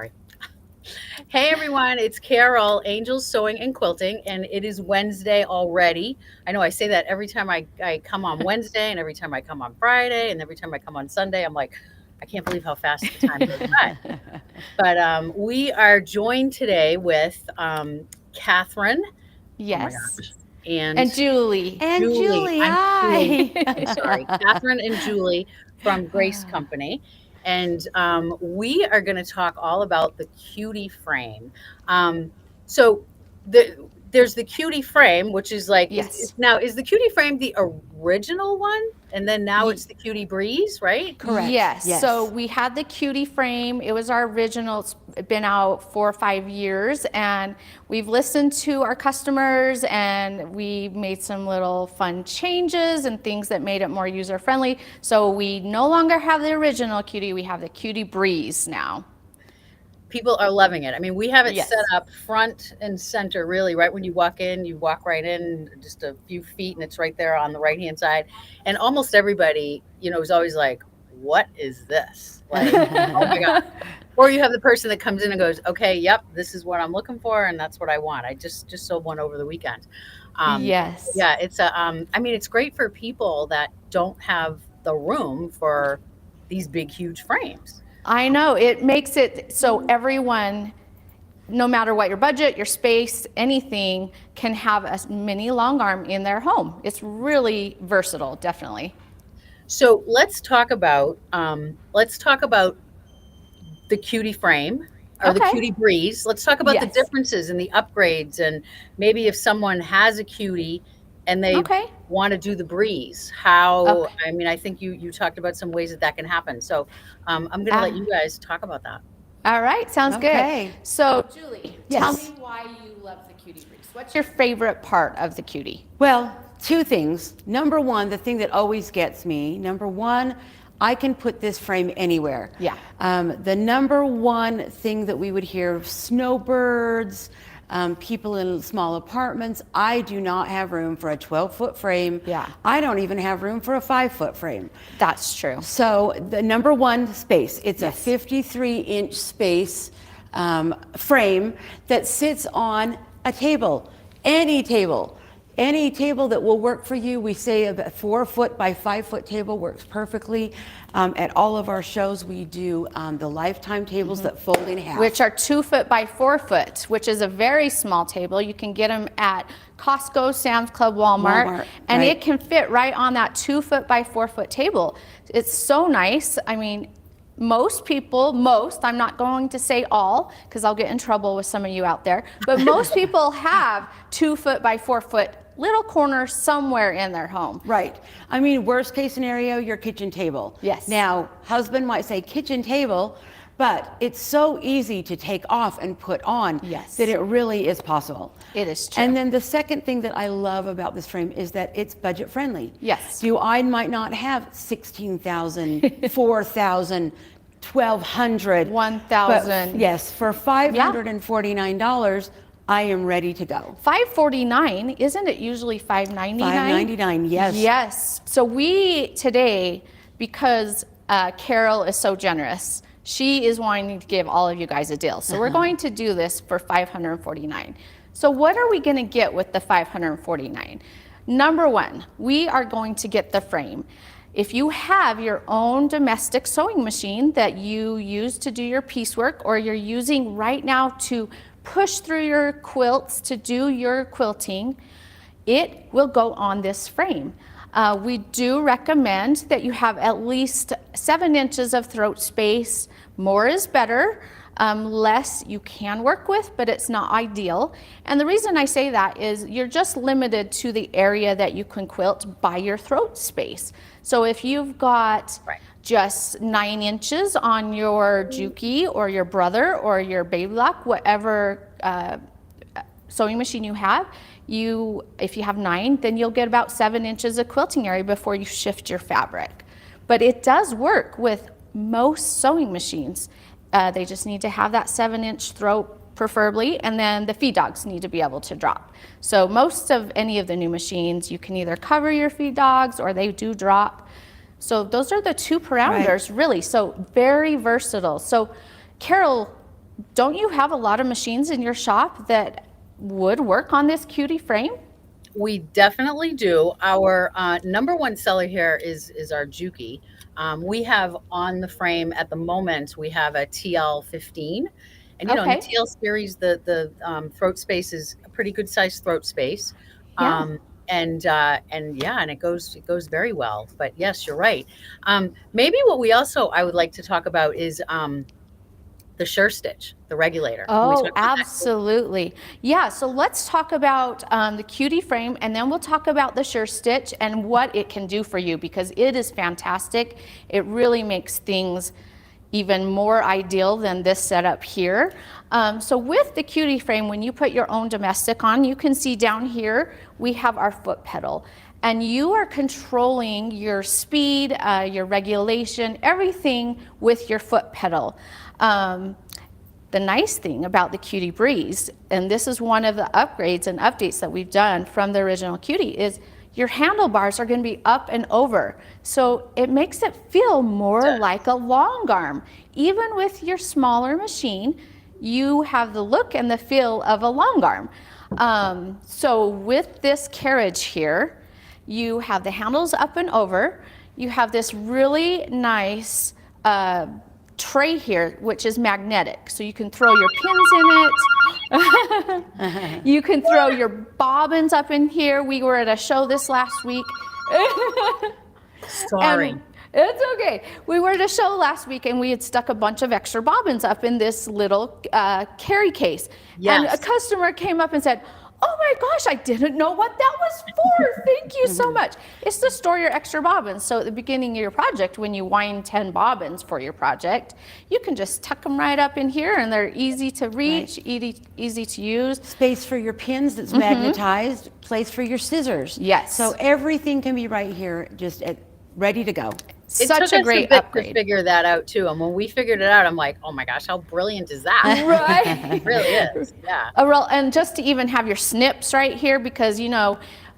sorry. Hey everyone, it's Carol, Angels Sewing and Quilting, and it is Wednesday already. I know I say that every time I come on Wednesday, and every time I come on Friday, and every time I come on Sunday. I'm like, I can't believe how fast the time goes by. But we are joined today with Catherine. Oh my Yes. gosh. And Julie. And Julie, I'm Julie. hi. I'm sorry. Catherine and Julie from Grace Company. And we are going to talk all about the Cutie frame. So there's the Cutie frame, which is like, Yes. now is the Cutie frame the original one? And then now it's the Cutie Breeze, right? Correct. Yes. So we had the Cutie frame. It was our original. It's been out 4 or 5 years, and we've listened to our customers, and we made some little fun changes and things that made it more user friendly. So we no longer have the original Cutie. We have the Cutie Breeze now. People are loving it. I mean, we have it Yes. set up front and center, really, right when you walk in, you walk right in just a few feet and it's right there on the right-hand side. And almost everybody, is always like, what is this? Like, oh my God. Or you have the person that comes in and goes, okay, yep, this is what I'm looking for. And that's what I want. I just sold one over the weekend. Yes. Yeah, it's great for people that don't have the room for these big, huge frames. I know, it makes it so everyone, no matter what your budget, your space, anything, can have a mini long arm in their home. It's really versatile, definitely. So let's talk about the Cutie frame or the Cutie Breeze. Let's talk about the differences and the upgrades, and maybe if someone has a Cutie and they want to do the Breeze, how, I think you talked about some ways that can happen. So I'm going to let you guys talk about that. All right, sounds good. So Julie, tell me why you love the Cutie Breeze. What's your favorite part of the Cutie? Well, two things. Number one, the thing that always gets me, I can put this frame anywhere. Yeah. The number one thing that we would hear, snowbirds, people in small apartments, I do not have room for a 12-foot frame. Yeah. I don't even have room for a 5-foot frame. That's true. So the number one, space. It's a 53-inch space frame that sits on a table, any table. Any table that will work for you. We say a 4-foot by 5-foot table works perfectly. At all of our shows, we do the lifetime tables that fold in half. Which are 2-foot by 4-foot, which is a very small table. You can get them at Costco, Sam's Club, Walmart, and it can fit right on that 2-foot by 4-foot table. It's so nice. I mean, most people, I'm not going to say all, because I'll get in trouble with some of you out there, but most people have 2-foot by 4-foot little corner somewhere in their home. Right. I mean, worst case scenario, your kitchen table. Yes. Now, husband might say kitchen table, but it's so easy to take off and put on that it really is possible. It is true. And then the second thing that I love about this frame is that it's budget friendly. Yes. I might not have $16,000, $4,000, $1,200, $1,000. Yes, for $549. I am ready to go. $549, isn't it usually $599? $599, yes. Yes. So we today, because Carol is so generous, she is wanting to give all of you guys a deal. So we're going to do this for $549. So what are we going to get with the $549? Number one, we are going to get the frame. If you have your own domestic sewing machine that you use to do your piecework, or you're using right now to push through your quilts to do your quilting, it will go on this frame. We do recommend that you have at least 7 inches of throat space. More is better. Less you can work with, but it's not ideal. And the reason I say that is you're just limited to the area that you can quilt by your throat space. So if you've got just 9 inches on your Juki or your Brother or your Baby Lock, whatever sewing machine you have, if you have 9, then you'll get about 7 inches of quilting area before you shift your fabric. But it does work with most sewing machines. They just need to have that 7-inch throat preferably, and then the feed dogs need to be able to drop. So most of any of the new machines, you can either cover your feed dogs or they do drop. So those are the two parameters, really. So very versatile. So Carol don't you have a lot of machines in your shop that would work on this Cutie frame? We definitely do. Our number one seller here is our Juki. We have on the frame at the moment, we have a TL15. And in the Okay. TL series, the throat space is a pretty good sized throat space. Yeah. And yeah, and it goes very well. But yes, you're right. Maybe what I would like to talk about is the Sure Stitch, the regulator. Can we Oh, talk about that? absolutely. Yeah, so let's talk about the Cutie frame, and then we'll talk about the Sure Stitch and what it can do for you, because it is fantastic. It really makes things even more ideal than this setup here. So with the Cutie frame, when you put your own domestic on, you can see down here, we have our foot pedal. And you are controlling your speed, your regulation, everything with your foot pedal. The nice thing about the Cutie Breeze, and this is one of the upgrades and updates that we've done from the original Cutie, is your handlebars are going to be up and over. So it makes it feel more like a long arm. Even with your smaller machine, you have the look and the feel of a long arm. So with this carriage here, you have the handles up and over. You have this really nice tray here, which is magnetic. So you can throw your pins in it. You can throw your bobbins up in here. We were at a show this last week. Sorry. And it's okay. We were at a show last week and we had stuck a bunch of extra bobbins up in this little carry case. And a customer came up and said, "Oh my gosh, I didn't know what that was for. Thank you so much." It's to store your extra bobbins. So at the beginning of your project, when you wind 10 bobbins for your project, you can just tuck them right up in here and they're easy to reach, easy to use. Space for your pins that's magnetized, place for your scissors. Yes. So everything can be right here, just ready to go. It Such took a us great bit upgrade. to figure that out too. And when we figured it out, I'm like, oh my gosh, how brilliant is that? Right. It really is. Yeah. And just to even have your snips right here, because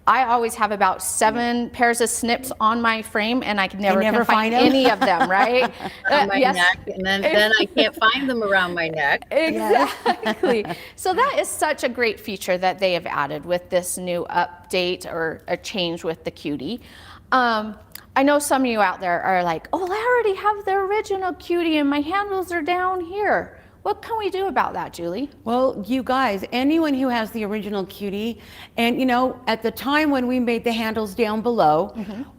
I always have about 7 pairs of snips on my frame, and I never can find them? any of them, right? On my neck, and then I can't find them around my neck. Exactly. So that is such a great feature that they have added with this new update or a change with the Cutie. I know some of you out there are like, "Oh, I already have the original Cutie and my handles are down here." What can we do about that, Julie? Well, you guys, anyone who has the original Cutie, and at the time when we made the handles down below,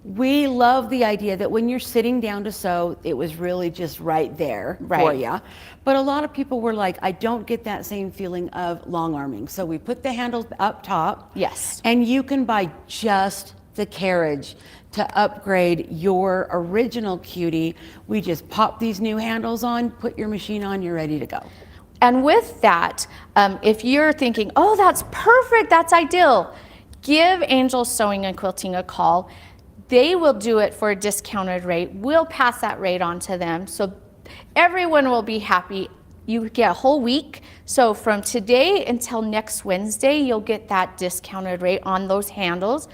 we love the idea that when you're sitting down to sew, it was really just right there for you. But a lot of people were like, "I don't get that same feeling of long arming." So we put the handles up top. Yes. And you can buy just the carriage to upgrade your original Cutie. We just pop these new handles on, put your machine on, you're ready to go. And with that, if you're thinking, "Oh, that's perfect, that's ideal," give Angels Sewing and Quilting a call. They will do it for a discounted rate. We'll pass that rate on to them. So everyone will be happy. You get a whole week. So from today until next Wednesday, you'll get that discounted rate on those handles.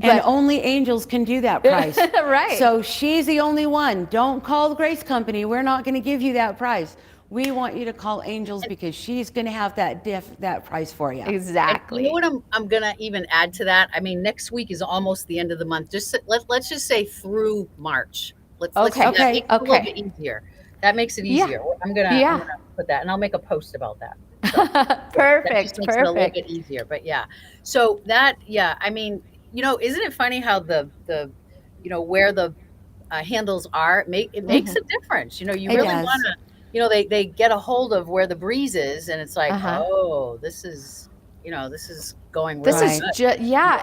And only Angels can do that price. Right. So she's the only one. Don't call the Grace Company. We're not going to give you that price. We want you to call Angels because she's going to have that price for you. Exactly. And you know what I'm going to even add to that? I mean, next week is almost the end of the month. Let's just say through March. Let's that makes it a little bit easier. That makes it easier. I'm gonna put that, and I'll make a post about that. So Perfect. That just makes it a little bit easier. But yeah, so that I mean, isn't it funny how the where the handles are? It makes a difference. You really want to. They get a hold of where the breeze is, and it's like, oh, this is going really This is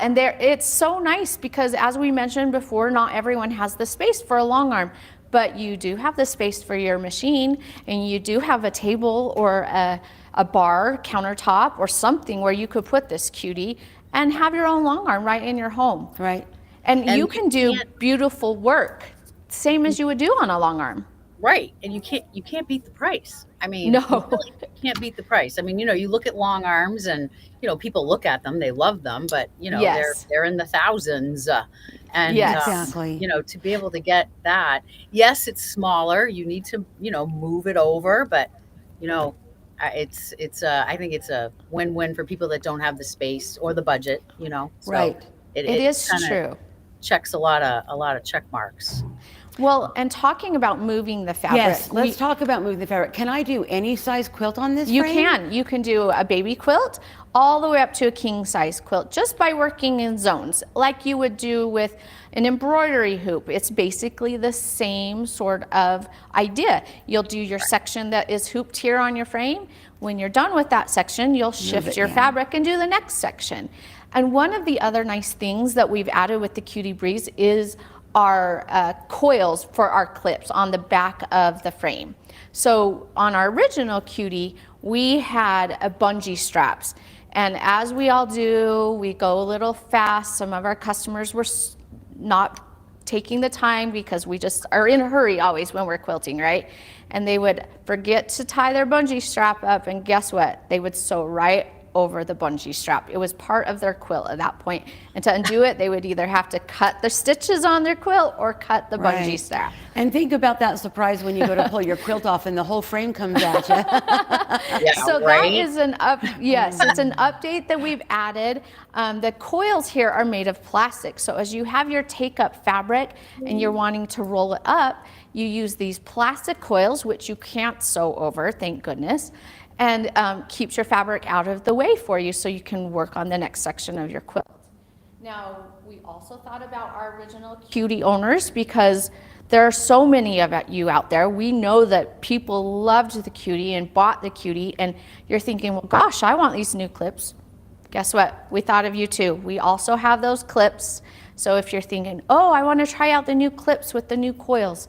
and it's so nice because, as we mentioned before, not everyone has the space for a long arm, but you do have the space for your machine, and you do have a table or a bar countertop or something where you could put this Cutie and have your own long arm right in your home. Right. And you can do beautiful work, same as you would do on a long arm. Right. And you can't beat the price. I mean, no, you can't beat the price. I mean, you look at long arms and, people look at them, they love them, but they're in the thousands. And exactly. To be able to get that, yes, it's smaller. You need to, move it over, but I think it's a win-win for people that don't have the space or the budget, you know. So Right. It is kinda true. checks a lot of check marks. Well, and talking about moving the fabric. Yes, let's talk about moving the fabric. Can I do any size quilt on this You frame? can. You can do a baby quilt all the way up to a king size quilt just by working in zones like you would do with an embroidery hoop. It's basically the same sort of idea. You'll do your section that is hooped here on your frame. When you're done with that section, you'll shift your fabric and do the next section. And one of the other nice things that we've added with the 𝗬𝗏𝗏𝗏 is our coils for our clips on the back of the frame. So on our original Cutie, we had a bungee straps. And as we all do, we go a little fast. Some of our customers were not taking the time because we just are in a hurry always when we're quilting, right? And they would forget to tie their bungee strap up, and guess what? They would sew right over the bungee strap. It was part of their quilt at that point. And to undo it, they would either have to cut the stitches on their quilt or cut the bungee strap. And think about that surprise when you go to pull your quilt off and the whole frame comes at you. Yeah, So right? that is yes, it's an update that we've added. The coils here are made of plastic. So as you have your take up fabric and you're wanting to roll it up, you use these plastic coils, which you can't sew over, thank goodness, and keeps your fabric out of the way for you so you can work on the next section of your quilt. Now, we also thought about our original Cutie owners because there are so many of you out there. We know that people loved the Cutie and bought the Cutie, and you're thinking, well, gosh, I want these new clips. Guess what? We thought of you too. We also have those clips. So if you're thinking, oh, I want to try out the new clips with the new coils,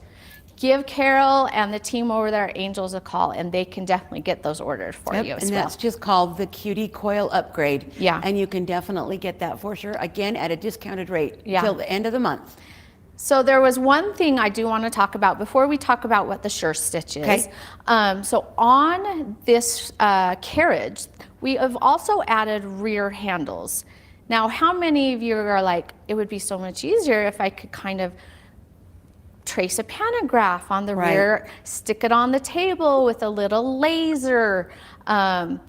give Carol and the team over there at Angels a call, and they can definitely get those ordered for you as and well. that's just called the Cutie Coil Upgrade. Yeah. And you can definitely get that for sure, again, at a discounted rate Yeah. till the end of the month. So there was one thing I do want to talk about before we talk about what the sure stitch is. Okay. So on this carriage, we have also added rear handles. Now, how many of you are like, it would be so much easier if I could kind of trace a pantograph on the rear, stick it on the table with a little laser, and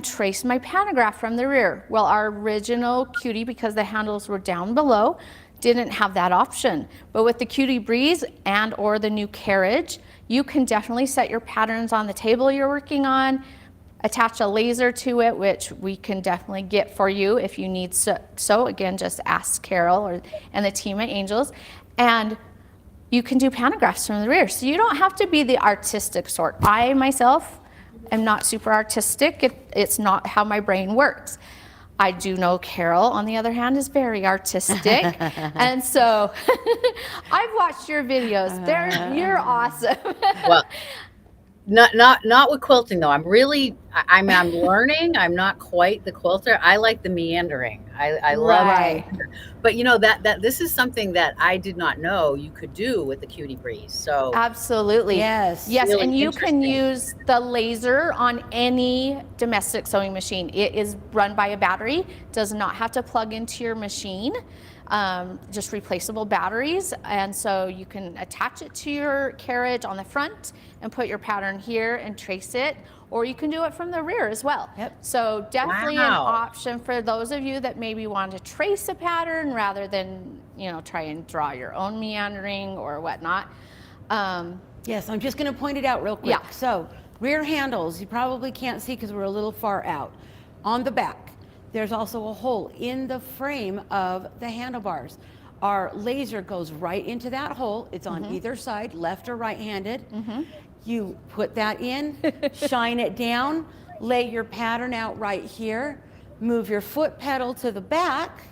trace my pantograph from the rear. Well, our original Cutie, because the handles were down below, didn't have that option. But with the 𝗬𝗏𝗏𝗏 and or the new carriage, you can definitely set your patterns on the table you're working on, attach a laser to it, which we can definitely get for you if you need so again, just ask Carol and the team at Angels. And you can do pantographs from the rear. So you don't have to be the artistic sort. I myself am not super artistic. It's not how my brain works. I do know Carol, on the other hand, is very artistic. And so I've watched your videos. You're awesome. Well, not with quilting though. I'm learning. I'm not quite the quilter. I like the meandering. I love Right. But you know that this is something that I did not know you could do with the 𝗬𝗏𝗏𝗏𝗏. So Absolutely. Yes. Yes, really and you can interesting. use the laser on any domestic sewing machine. It is run by a battery, does not have to plug into your machine, just replaceable batteries. And so you can attach it to your carriage on the front and put your pattern here and trace it, or you can do it from the rear as well. Yep. So definitely an Wow. option for those of you that maybe want to trace a pattern rather than, try and draw your own meandering or whatnot. Yes, I'm just going to point it out real quick. Yeah. So rear handles, you probably can't see because we're a little far out. On the back, there's also a hole in the frame of the handlebars. Our laser goes right into that hole. It's on either side, left or right-handed. You put that in, shine it down, lay your pattern out right here, move your foot pedal to the back,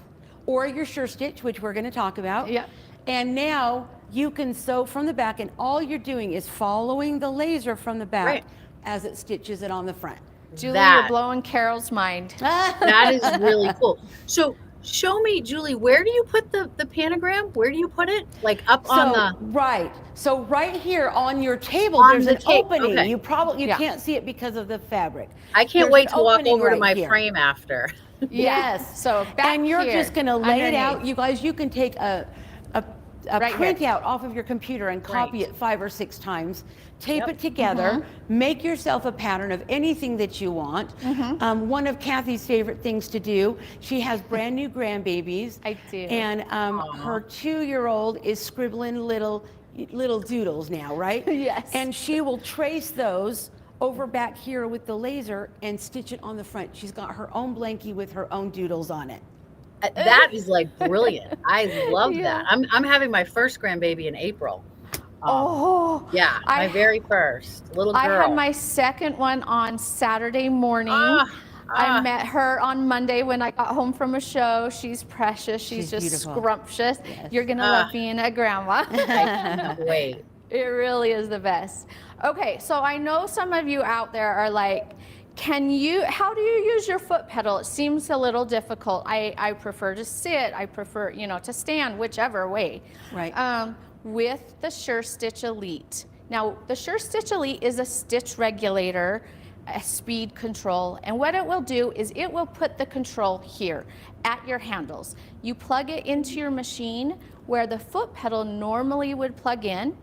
or your sure stitch, which we're going to talk about. Yep. And now you can sew from the back, and all you're doing is following the laser from the back Right. as it stitches it on the front. Julie, you're blowing Carol's mind. That is really cool. So show me, Julie, where do you put the panogram? Where do you put it? Like up on the Right. So right here on your table, On there's the an table, opening. okay. You Yeah. can't see it because of the fabric. I can't There's wait an to walk opening over to right my here. frame after. Yes. So back And you're here, just going to lay it out. underneath. You guys, you can take a Right here. printout off of your computer and copy Right. it 5 or 6 times, tape Yep. it together, make yourself a pattern of anything that you want. One of Kathy's favorite things to do, she has brand new grandbabies. I do. And her 2-year-old is scribbling little doodles now, right? Yes. And she will trace those over back here with the laser and stitch it on the front. She's got her own blankie with her own doodles on it. That is like brilliant. I love Yeah. that. I'm having my first grandbaby in April. Oh, Yeah, my very first little girl. I had my second one on Saturday morning. I met her on Monday when I got home from a show. She's precious. She's just beautiful. scrumptious. You're going to love being a grandma. Wait. It really is the best. Okay, so I know some of you out there are like, how do you use your foot pedal? It seems a little difficult. I prefer to sit. I prefer, to stand, whichever way. Right. With the SureStitch Elite. Now, the SureStitch Elite is a stitch regulator, a speed control, and what it will do is it will put the control here at your handles. You plug it into your machine where the foot pedal normally would plug in,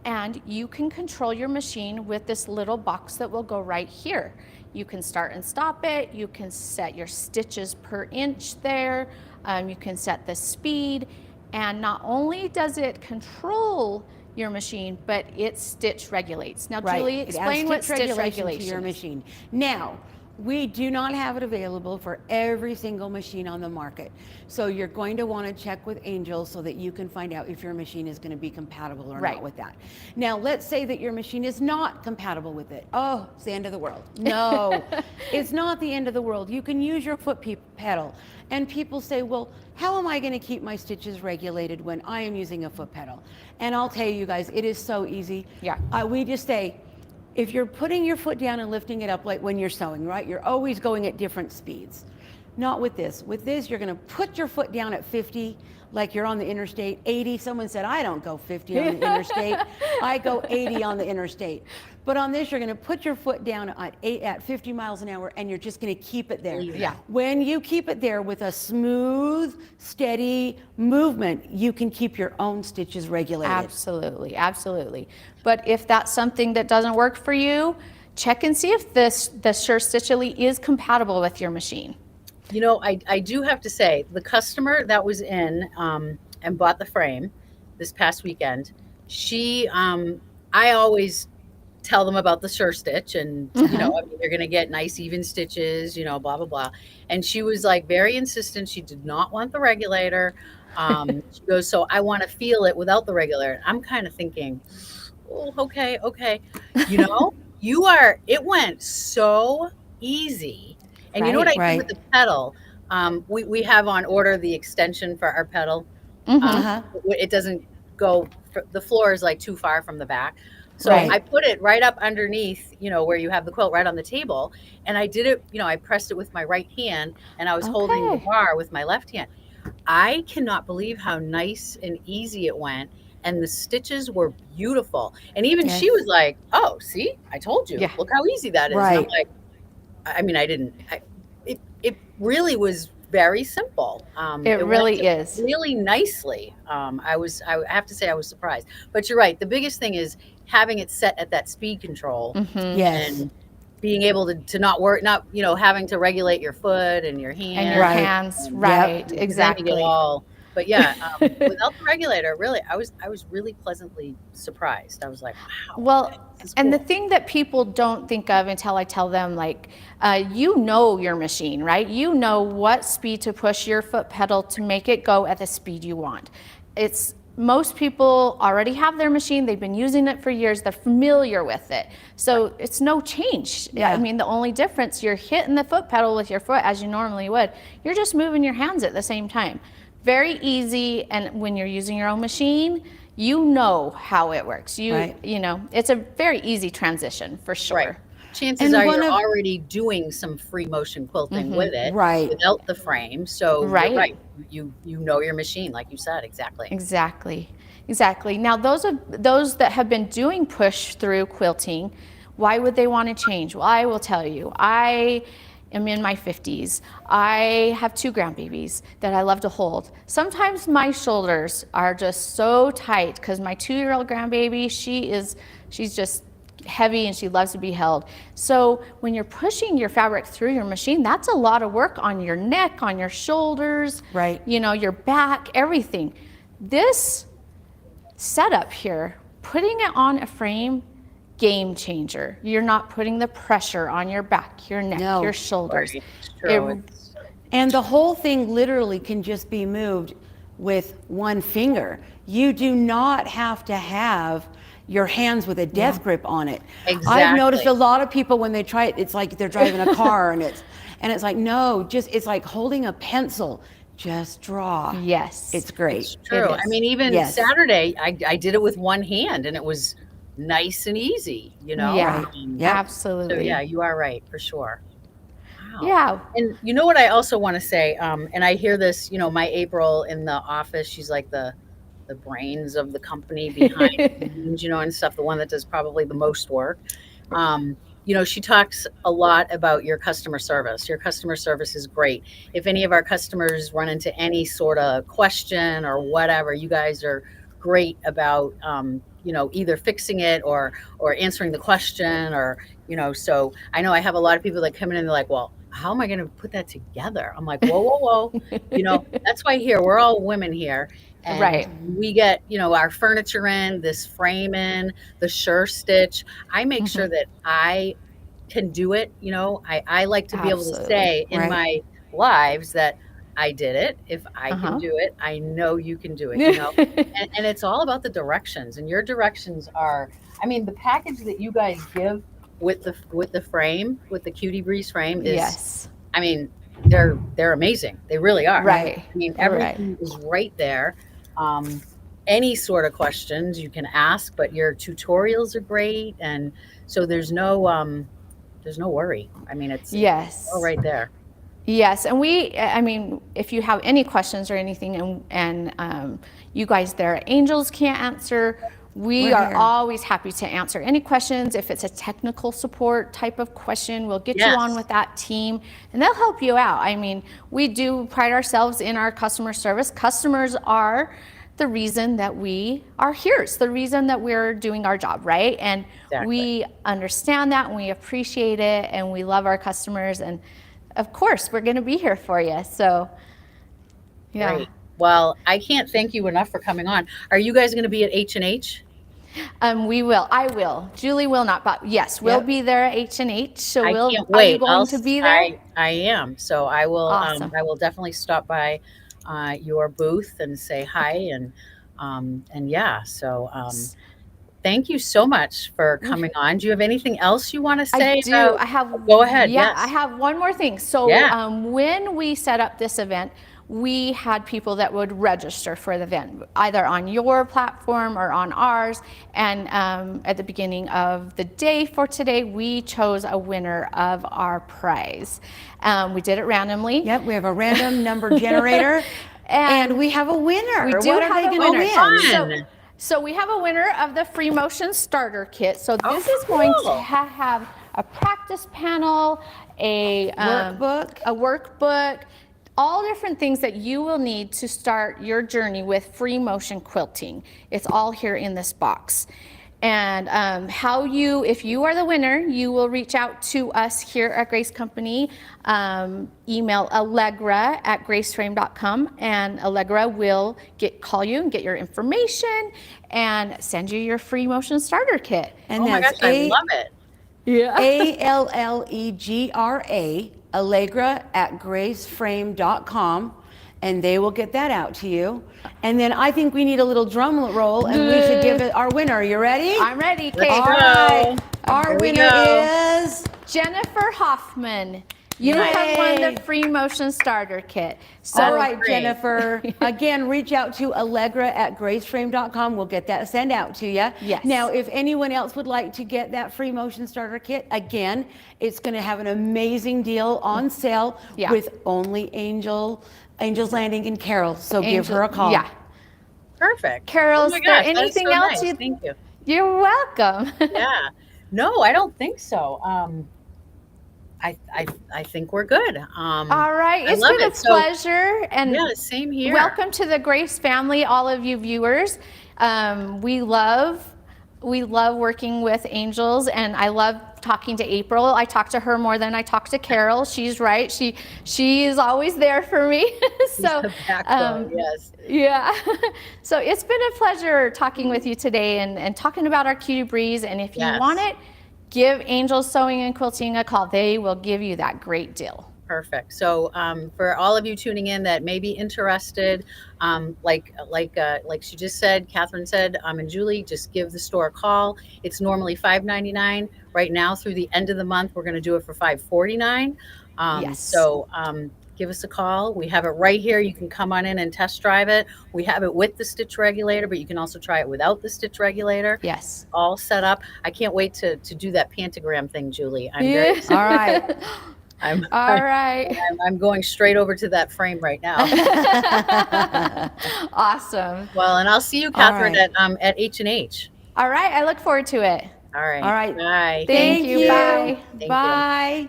and you can control your machine with this little box that will go right here. You can start and stop it. You can set your stitches per inch there. You can set the speed. And not only does it control your machine, but it stitch regulates. Now, Right. Julie, It adds explain what stitch regulation regulation to your is. machine. Now, we do not have it available for every single machine on the market. So you're going to want to check with Angel so that you can find out if your machine is going to be compatible or Right. not with that. Now, let's say that your machine is not compatible with it. Oh, it's the end of the world. No, it's not the end of the world. You can use your foot pedal. And people say, well, how am I going to keep my stitches regulated when I am using a foot pedal? And I'll tell you guys, it is so easy. Yeah. We just say, if you're putting your foot down and lifting it up like when you're sewing, right? You're always going at different speeds. Not with this. With this, you're going to put your foot down at 50, like you're on the interstate. 80, someone said, I don't go 50 on the interstate. I go 80 on the interstate. But on this, you're going to put your foot down at 50 miles an hour, and you're just going to keep it there. Yeah. When you keep it there with a smooth, steady movement, you can keep your own stitches regulated. Absolutely, absolutely. But if that's something that doesn't work for you, check and see if the SureStitch Elite is compatible with your machine. I do have to say, the customer that was in and bought the frame this past weekend, I always tell them about the SureStitch and, you're going to get nice even stitches, blah, blah, blah. And she was like very insistent. She did not want the regulator. She goes, so I want to feel it without the regulator. I'm kind of thinking, oh, okay. It went so easy. And you know what I do with the pedal? We have on order the extension for our pedal. It doesn't go, the floor is like too far from the back. So I put it right up underneath, where you have the quilt right on the table. And I did it, I pressed it with my right hand and I was holding the bar with my left hand. I cannot believe how nice and easy it went. And the stitches were beautiful. And even she was like, oh, see, I told you, look how easy that is. Right. And I'm like, it really was very simple. It really is. Really nicely. I have to say I was surprised. But you're right. The biggest thing is having it set at that speed control. Yes. And being able to not worry, having to regulate your foot and your hand. And your hands, right, exactly. But yeah, without the regulator, really, I was really pleasantly surprised. I was like, wow. Well, and the thing that people don't think of until I tell them, like, your machine, right? You know what speed to push your foot pedal to make it go at the speed you want. Most people already have their machine. They've been using it for years. They're familiar with it. So it's no change. Yeah. I mean, the only difference, you're hitting the foot pedal with your foot as you normally would. You're just moving your hands at the same time. Very easy, and when you're using your own machine, you know how it works. It's a very easy transition for sure. Right. Chances are you're already doing some free motion quilting with it, without the frame. So you're right. You know your machine, like you said, exactly. Exactly. Now, those that have been doing push through quilting, why would they want to change? Well, I will tell you, am in my 50s. I have 2 grandbabies that I love to hold. Sometimes my shoulders are just so tight because my 2-year-old grandbaby, she's just heavy and she loves to be held. So when you're pushing your fabric through your machine, that's a lot of work on your neck, on your shoulders, right? You know, your back, everything. This setup here, putting it on a frame, game changer. You're not putting the pressure on your back, your neck, your shoulders. Right. It's true. And the whole thing literally can just be moved with one finger. You do not have to have your hands with a death grip on it. Exactly. I've noticed a lot of people when they try it, it's like they're driving a car and it's like, no, it's like holding a pencil. Just draw. Yes. It's great. It's true. I mean, even Saturday, I did it with one hand and it was nice and easy, you know? Yeah, I mean, absolutely. So yeah, you are right, for sure. Wow. Yeah. And you know what I also want to say, and I hear this, you know, my April in the office, she's like the brains of the company behind things, you know, and stuff, the one that does probably the most work. You know, she talks a lot about your customer service. Your customer service is great. If any of our customers run into any sort of question or whatever, you guys are great about, you know, either fixing it or answering the question, or, you know, so I know I have a lot of people that come in and they're like, well, how am I going to put that together? I'm like, whoa. You know, that's why here, we're all women here. And we get, you know, our furniture in, this frame in, the sure stitch. I make sure that I can do it. You know, I like to be able to say in my lives that I did it. If I can do it, I know you can do it, you know, and it's all about the directions, and your directions are, I mean, the package that you guys give with the frame, with the 𝗬𝗓𝗏𝗏 frame is, I mean, they're amazing. They really are. Right. I mean, everything is right there. Any sort of questions you can ask, but your tutorials are great. And so there's no worry. I mean, it's all right there. Yes, and I mean, if you have any questions or anything, and you guys there at Angels can't answer, we are always happy to answer any questions. If it's a technical support type of question, we'll get you on with that team, and they'll help you out. I mean, we do pride ourselves in our customer service. Customers are the reason that we are here. It's the reason that we're doing our job, right? And we understand that, and we appreciate it, and we love our customers, and of course, we're going to be here for you. So, yeah. Great. Well, I can't thank you enough for coming on. Are you guys going to be at H&H? We will. I will. Julie will not, but yes, we'll be there at H&H. So I can't wait. Are you going to be there? I am. So I will. Awesome. I will definitely stop by your booth and say hi, and yeah. So thank you so much for coming on. Do you have anything else you want to say? I do. I have. Go ahead. Yeah, yes. I have one more thing. So when we set up this event, we had people that would register for the event, either on your platform or on ours. And at the beginning of the day for today, we chose a winner of our prize. We did it randomly. Yep, we have a random number generator, and we have a winner. We do what are they going to win? So we have a winner of the Free Motion Starter Kit. So this is going to have a practice panel, a workbook, all different things that you will need to start your journey with free motion quilting. It's all here in this box. And if you are the winner, you will reach out to us here at Grace Company, email 𝗤𝗂𝗏𝗏@graceframe.com, and Allegra will call you and get your information and send you your free motion starter kit. And my gosh, I love it. Yeah. ALLEGRA, Allegra@graceframe.com, and they will get that out to you. And then I think we need a little drum roll, and we should give it our winner. You ready? I'm ready, Kate. Let's go. Right. Our winner is Jennifer Hoffman. You have won the Free Motion Starter Kit. So all right, Jennifer. Again, reach out to Allegra@graceframe.com. We'll get that sent out to you. Yes. Now, if anyone else would like to get that Free Motion Starter Kit, again, it's going to have an amazing deal on sale with only Angel's Landing and Carol. So give her a call. Yeah. Perfect. Carol, is there anything else? Thank you. You're welcome. Yeah. No, I don't think so. I think we're good. All right. I It's love been a it. So, pleasure. And yeah, same here. welcome to the Grace family, all of you viewers. We love working with angels, and I love talking to April. I talk to her more than I talk to Carol. She's right. She is always there for me. So The backbone, yes. yeah. So it's been a pleasure talking with you today and talking about our Cutie Breeze. And if you Yes. want it, give Angels Sewing and Quilting a call. They will give you that great deal. Perfect. So for all of you tuning in that may be interested, like she just said, Catherine said, and Julie, just give the store a call. It's normally $5.99. Right now through the end of the month, we're going to do it for $5.49. Yes. So give us a call. We have it right here. You can come on in and test drive it. We have it with the stitch regulator, but you can also try it without the stitch regulator. Yes. All set up. I can't wait to do that pantogram thing, Julie. I'm Yeah. very excited. All right. All right. I'm going straight over to that frame right now. Awesome. Well, and I'll see you, Catherine, right. at H&H. All right. I look forward to it. All right. All right. Bye. Thank you. Bye. Thank you. Bye.